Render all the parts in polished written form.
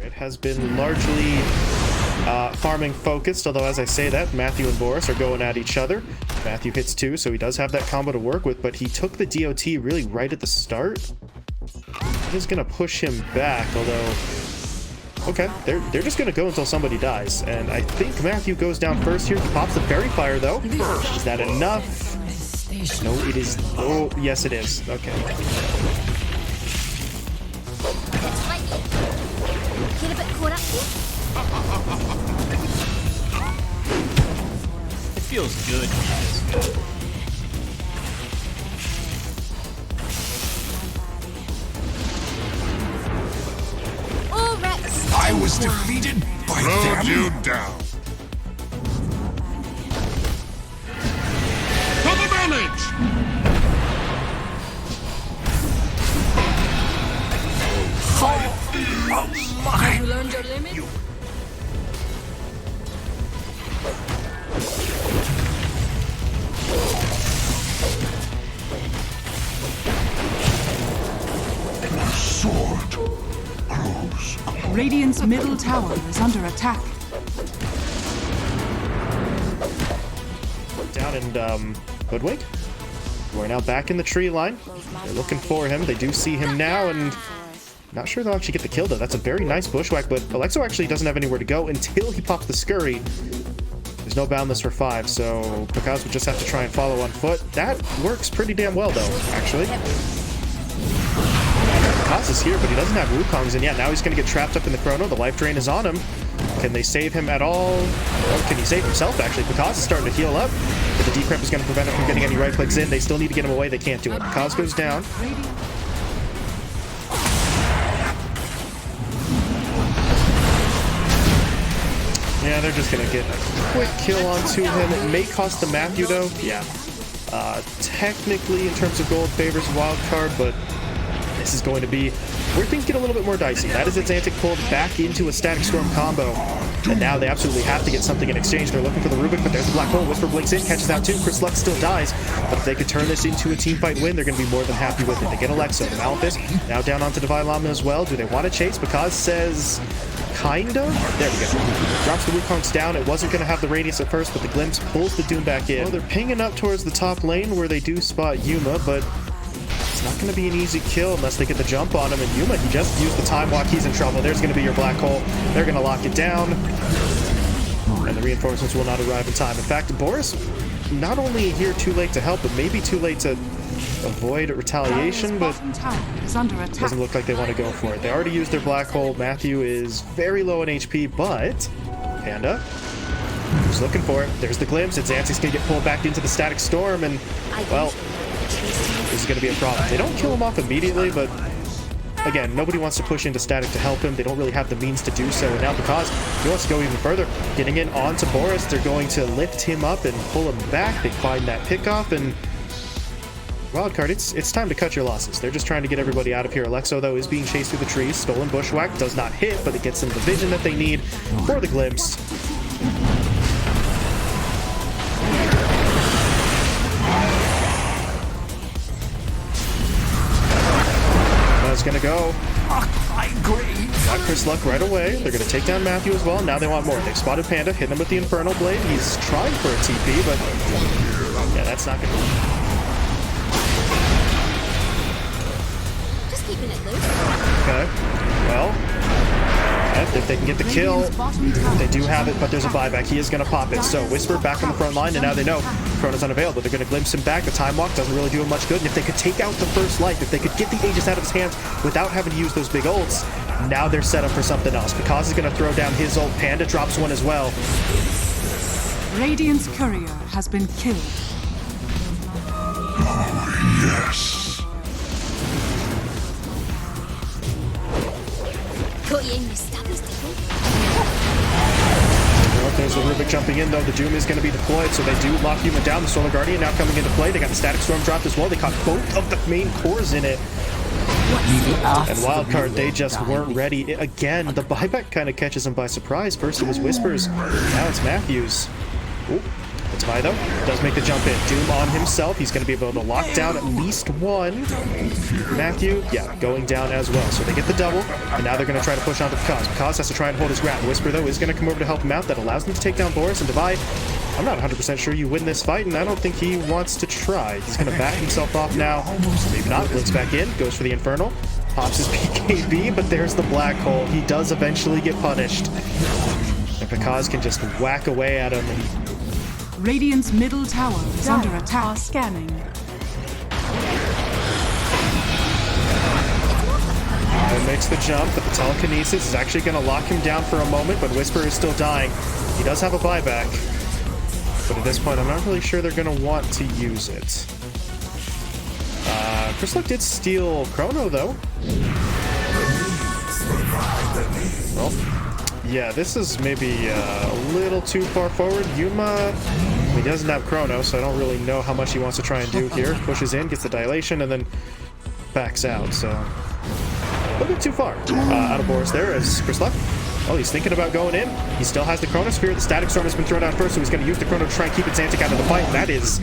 It has been largely farming focused, although as I say that, Matthew and Boris are going at each other. Matthew hits 2, so he does have that combo to work with, but he took the DOT really right at the start. He's gonna push him back, although... Okay, they're just gonna go until somebody dies, and I think Matthew goes down first here. He pops the Fairy Fire, though. Is that enough? No, it is... Oh, yes it is. Okay. Get a bit caught up here. It feels good to be this good. All right. I was defeated by them. You down. For the village! You learned your limit? Sword grows. Radiant's middle tower is under attack. Down and Hoodwink. We're now back in the tree line. They're looking for him. They do see him now, and not sure they'll actually get the kill, though. That's a very nice bushwhack, but Alexo actually doesn't have anywhere to go until he pops the scurry. There's no boundless for 5, so Pakaz would just have to try and follow on foot. That works pretty damn well, though, actually. Pakaz is here, but he doesn't have Wukongs, and yeah, now he's going to get trapped up in the Chrono. The life drain is on him. Can they save him at all? Oh, can he save himself, actually? Pakaz is starting to heal up, but the decrep is going to prevent him from getting any right clicks in. They still need to get him away. They can't do it. Pakaz goes down. Yeah, they're just going to get a quick kill onto him. It may cost the Matthew, though. Yeah. Technically, in terms of gold, favors Wildcard, but this is going to be where things get a little bit more dicey. That is Xantic pulled back into a Static Storm combo, and now they absolutely have to get something in exchange. They're looking for the Rubik, but there's the Black Hole. Whisper blinks in, catches out too. Chris Lux still dies, but if they could turn this into a teamfight win, they're going to be more than happy with it. They get Alexo. The Malphite now down onto Divine Lama as well. Do they want to chase? Because says... Kinda? There we go. Drops the Wukongs down. It wasn't going to have the radius at first, but the Glimpse pulls the Doom back in. Well, they're pinging up towards the top lane where they do spot Yuma, but it's not going to be an easy kill unless they get the jump on him. And Yuma, he just used the Time Walk. He's in trouble. There's going to be your Black Hole. They're going to lock it down. And the reinforcements will not arrive in time. In fact, Boris, not only here too late to help, but maybe too late to avoid retaliation, but doesn't look like they want to go for it. They already used their Black Hole. Matthew is very low in HP, but Panda is looking for it. There's the glimpse. It's Xantic's going to get pulled back into the Static Storm, and, well, this is going to be a problem. They don't kill him off immediately, but again, nobody wants to push into Static to help him. They don't really have the means to do so, and now because he wants to go even further, getting in onto Boris, they're going to lift him up and pull him back. They find that pickoff, and Wildcard, it's time to cut your losses. They're just trying to get everybody out of here. Alexo, though, is being chased through the trees. Stolen Bushwhack does not hit, but it gets them the vision that they need for the glimpse. That's gonna go. Got Chris Luck right away. They're gonna take down Matthew as well. Now they want more. They've spotted Panda, hitting him with the Infernal Blade. He's trying for a TP, but yeah, that's not gonna work. Keeping it loose. Okay, well, if they can get the kill, they do have it, but there's a buyback. He is going to pop it. So Whisper back on the front line, and now they know Chrono's unavailable. They're going to glimpse him back. The Time Walk doesn't really do him much good, and if they could take out the first life, if they could get the Aegis out of his hands without having to use those big ults, now they're set up for something else. Because is going to throw down his ult. Panda drops one as well. Radiant's courier has been killed. Oh, yes. Got you in your stubbies, Well, there's the Rubik jumping in, though. The Doom is going to be deployed, so they do lock Yuma down. The Solar Guardian now coming into play. They got the Static Storm dropped as well. They caught both of the main cores in it. And Wildcard, they just weren't ready. Again, the buyback kind of catches them by surprise. First it was Whispers, now it's Matthews. Ooh. Tavai, though, does make the jump in. Doom on himself. He's going to be able to lock down at least one. Matthew, yeah, going down as well. So they get the double, and now they're going to try to push onto Kaz. Kaz has to try and hold his ground. Whisper, though, is going to come over to help him out. That allows them to take down Boris and Tavai. I'm not 100% sure you win this fight, and I don't think he wants to try. He's going to back himself off now. Maybe not. Blinks back in. Goes for the Infernal. Pops his PKB, but there's the Black Hole. He does eventually get punished. And Kaz can just whack away at him. Radiant's middle tower is under attack. Scanning. Makes the jump, but the telekinesis is actually going to lock him down for a moment, but Whisper is still dying. He does have a buyback, but at this point, I'm not really sure they're going to want to use it. Crystalok did steal Chrono, though. Well, yeah, this is maybe a little too far forward. Yuma, he doesn't have Chrono, so I don't really know how much he wants to try and do here. Pushes in, gets the dilation, and then backs out, so a little bit too far. Out of Boris there is Crystalok. Oh, he's thinking about going in. He still has the Chronosphere. The Static Storm has been thrown out first, so he's going to use the Chrono to try and keep Xantic out of the fight. And that is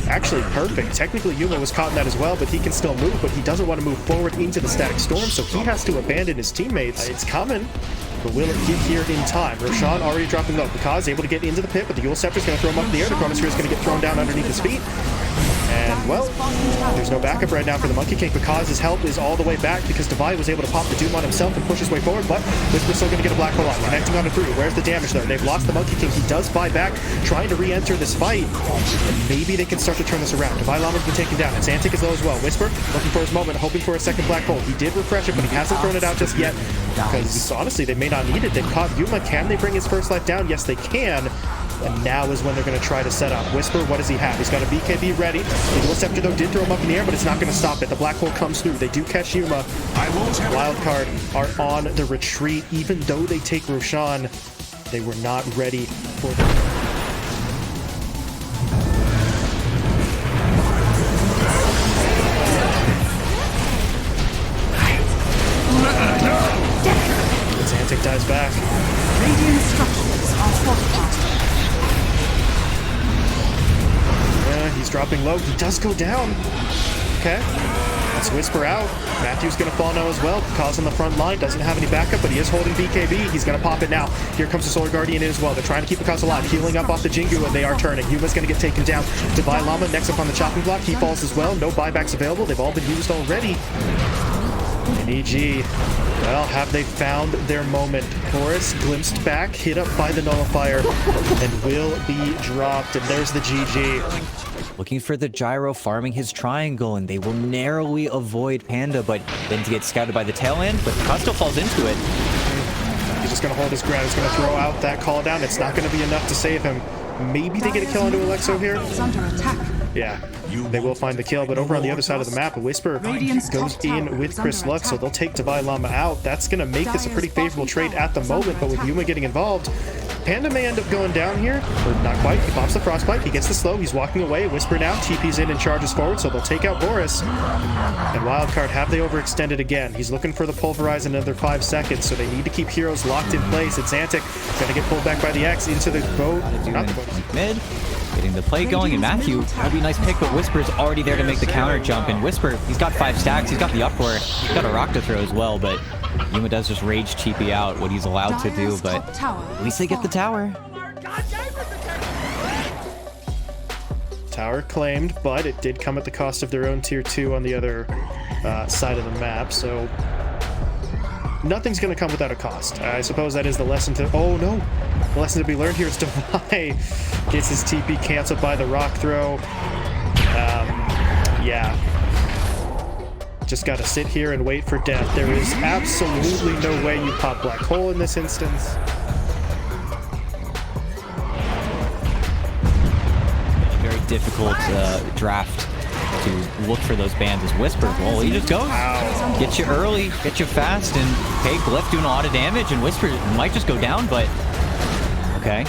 actually perfect. Technically, Yuma was caught in that as well, but he can still move, but he doesn't want to move forward into the Static Storm, so he has to abandon his teammates. It's coming, but will it get here in time? Roshan already dropping low. Kaz able to get into the pit, but the Eul Scepter is going to throw him up in the air. The Chronosphere is going to get thrown down underneath his feet. And, well, there's no backup right now for the Monkey King, but Kaz's help is all the way back because Tavai was able to pop the Doom on himself and push his way forward, but Whisper's still going to get a Black Hole on, connecting on it through. Where's the damage there? They've lost the Monkey King. He does buy back, trying to re-enter this fight, and maybe they can start to turn this around. Tavai Lama's been taken down, and Xantic is low as well. Whisper, looking for his moment, hoping for a second Black Hole. He did refresh it, but he hasn't thrown it out just yet, because, honestly, they may not need it. They've caught Yuma. Can they bring his first life down? Yes, they can. And now is when they're going to try to set up. Whisper, what does he have? He's got a BKB ready. The Eul Scepter, though, did throw him up in the air, but it's not going to stop it. The Black Hole comes through. They do catch Yuma. Wildcard are on the retreat. Even though they take Roshan, they were not ready for the... Xantic dies back. Radiant structures are fortified. He's dropping low. He does go down. Okay. Let's Whisper out. Matthew's going to fall now as well. Kaz on the front line. Doesn't have any backup, but he is holding BKB. He's going to pop it now. Here comes the Solar Guardian in as well. They're trying to keep Kaz alive. Healing up off the Jingu, and they are turning. Yuma's going to get taken down. Tavai Lama next up on the chopping block. He falls as well. No buybacks available. They've all been used already. And EG, well, have they found their moment? Boris glimpsed back, hit up by the Nullifier, and will be dropped. And there's the GG. Looking for the Gyro, farming his triangle, and they will narrowly avoid Panda, but then to get scouted by the tail end, but Kaz still falls into it. He's just going to hold his ground. He's going to throw out that call down. It's not going to be enough to save him. Maybe they get a kill onto Alexo here. Is under attack. Yeah, they will find the kill, but over on the other side of the map, Whisper goes in with Crystalok, so they'll take Tavai Lama out. That's going to make this a pretty favorable trade at the moment, but with Yuma getting involved, Panda may end up going down here, or not quite. He pops the Frostbite, he gets the slow, he's walking away. Whisper now, TP's in and charges forward, so they'll take out Boris. And Wildcard, have they overextended again? He's looking for the Pulverize in another 5 seconds, so they need to keep heroes locked in place. It's Xantic, gonna get pulled back by the X into the boat. Not the boat. Mid, getting the play going, and Matthew, that'd be a nice pick, but Whisper's already there to make the counter jump, and Whisper, he's got 5 stacks, he's got the upward, he's got a rock to throw as well, but Yuma does just rage TP out what he's allowed to do, but at least they get the tower. Tower claimed, but it did come at the cost of their own tier 2 on the other side of the map, so nothing's going to come without a cost. I suppose that is the lesson to... Oh, no! The lesson to be learned here is Tavai gets his TP canceled by the rock throw. Yeah. Just got to sit here and wait for death. There is absolutely no way you pop Black Hole in this instance. Very difficult draft to look for those bans as Whisper. Well, he just goes. Wow. Get you early, get you fast, and hey, Glyph doing a lot of damage, and Whisper might just go down, but okay.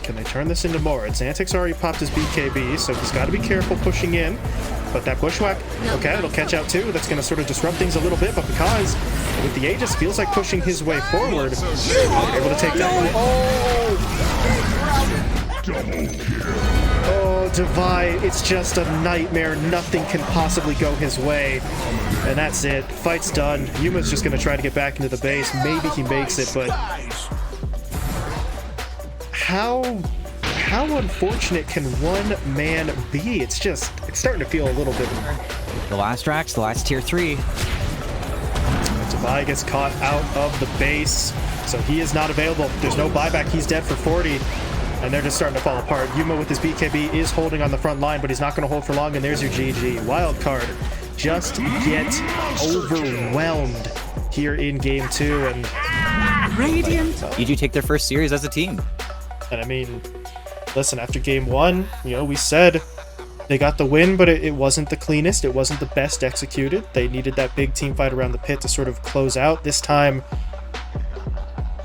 Can they turn this into more? Xantic's already popped his BKB, so he's got to be careful pushing in. But that Bushwhack, okay, it'll catch out too. That's going to sort of disrupt things a little bit, but because with the Aegis, feels like pushing his way forward, able to take that. Oh! Oh, Divide, it's just a nightmare. Nothing can possibly go his way. And that's it. Fight's done. Yuma's just going to try to get back into the base. Maybe he makes it, but... How unfortunate can one man be? It's starting to feel a little bit... The last Drax, the last tier 3. Divide gets caught out of the base, so he is not available. There's no buyback. He's dead for 40. And they're just starting to fall apart. Yuma with his BKB is holding on the front line, but he's not going to hold for long, and there's your GG. Wildcard just get overwhelmed here in Game 2, and... Radiant. EG take their first series as a team. And I mean, listen, after Game 1, we said they got the win, but it wasn't the cleanest. It wasn't the best executed. They needed that big team fight around the pit to sort of close out. This time...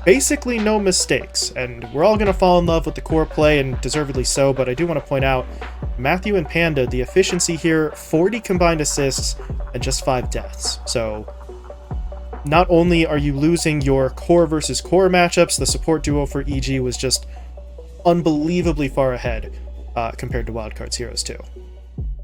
basically no mistakes, and we're all going to fall in love with the core play, and deservedly so, but I do want to point out, Matthew and Panda, the efficiency here, 40 combined assists and just 5 deaths. So not only are you losing your core versus core matchups, the support duo for EG was just unbelievably far ahead compared to Wildcard's Heroes too.